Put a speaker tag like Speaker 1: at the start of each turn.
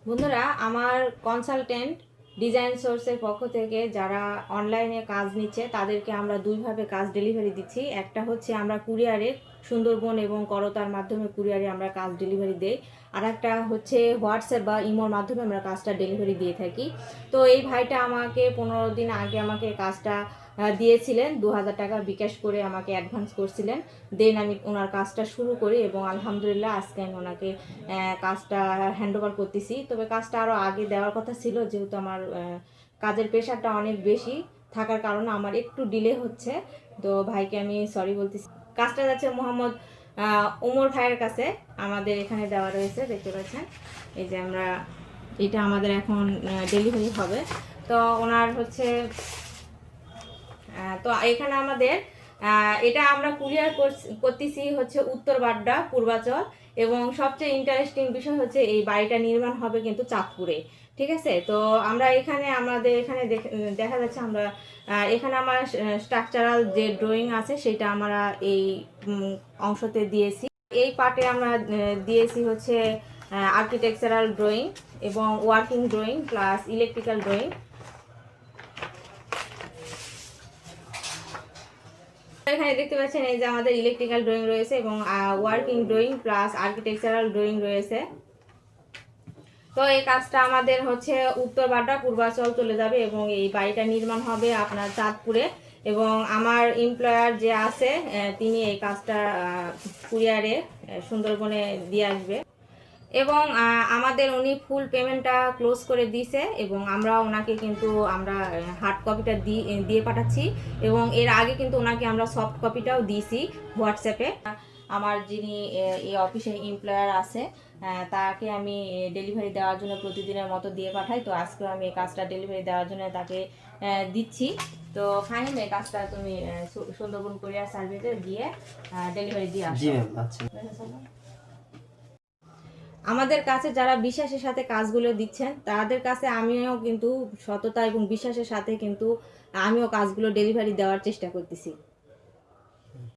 Speaker 1: বন্ধুরা, আমার consultant design সোর্সের পক্ষ থেকে যারা অনলাইনে কাজ নিচ্ছে তাদেরকে আমরা দুইভাবে কাজ ডেলিভারি দিচ্ছি। একটা হচ্ছে আমরা কুরিয়ারে, সুন্দরবন এবং করতার মাধ্যমে কুরিয়ারে আমরা কাজ ডেলিভারি দেই। আর একটা হচ্ছে হোয়াটসঅ্যাপ বা ইমোর মাধ্যমে আমরা কাজটা ডেলিভারি দিয়ে থাকি। তো এই ভাইটা আমাকে 15 দিন আগে আমাকে কাজটা দিয়েছিলেন, 2000 টাকা বিকাশ করে আমাকে অ্যাডভান্স করছিলেন। দেন আমি ওনার কাজটা শুরু করি এবং আলহামদুলিল্লাহ আজকে আমি ওনাকে কাজটা হ্যান্ড ওভার করতেছি। তবে কাজটা আরও আগে দেওয়ার কথা ছিল, যেহেতু আমার কাজের প্রেশারটা অনেক বেশি থাকার কারণে আমার একটু ডিলে হচ্ছে। তো ভাইকে আমি সরি বলতেছি। কাজটা যাচ্ছে মোহাম্মদ ওমর ভাইয়ের কাছে, আমাদের এখানে দেওয়া রয়েছে, দেখতে পাচ্ছেন। এই যে আমরা এটা আমাদের এখন ডেলিভারি হবে। তো ওনার হচ্ছে তো এখানে আমাদের এটা আমরা কুরিয়ার করতেছি হচ্ছে উত্তর বাড্ডা, পূর্বাচল। এবং সবচেয়ে ইন্টারেস্টিং বিষয় হচ্ছে এই বাড়িটা নির্মাণ হবে কিন্তু চাঁদপুরে। ঠিক আছে, তো আমরা এখানে আমাদের এখানে দেখা যাচ্ছে আমরা এখানে আমার স্ট্রাকচারাল যে ড্রয়িং আছে সেটা আমরা এই অংশতে দিয়েছি। এই পার্টে আমরা দিয়েছি হচ্ছে আর্কিটেকচারাল ড্রয়িং এবং working drawing plus electrical drawing. এখানে দেখতে পাচ্ছেন এই যে আমাদের ইলেকট্রিক্যাল ড্রয়িং রয়েছে এবং working drawing plus architectural drawing রয়েছে। তো এই কাজটা আমাদের হচ্ছে উত্তর বাড্ডা, পূর্বাচল চলে যাবে এবং এই বাড়িটা নির্মাণ হবে আপনার চাঁদপুরে। এবং আমার এমপ্লয়ার যে আছে তিনি এই কাজটা কুরিয়ারে সুন্দরবনে দিয়ে আসবে। এবং আমাদের উনি ফুল পেমেন্টটা ক্লোজ করে দিয়েছে এবং আমরা ওনাকে কিন্তু আমরা হার্ড কপিটা দিয়ে পাঠাচ্ছি। এবং এর আগে কিন্তু ওনাকে আমরা সফট কপিটাও দিয়েছি হোয়াটসঅ্যাপে। আমার যিনি এই অফিসে এমপ্লয়ার আছে তাকে আমি ডেলিভারি দেওয়ার জন্য প্রতিদিনের মতো দিয়ে পাঠাই। তো আজকেও আমি এই কাজটা ডেলিভারি দেওয়ার জন্য তাকে দিচ্ছি। তো ফাইনালি এই কাজটা তুমি সুন্দরবন কুরিয়ার সার্ভিসে দিয়ে ডেলিভারি দিয়ে আসো। আমাদের কাছে যারা বিশ্বাসের সাথে কাজগুলো দিচ্ছেন তাদের কাছে আমিও কিন্তু সততা এবং বিশ্বাসের সাথে কিন্তু আমিও কাজগুলো ডেলিভারি দেওয়ার চেষ্টা করতেছি।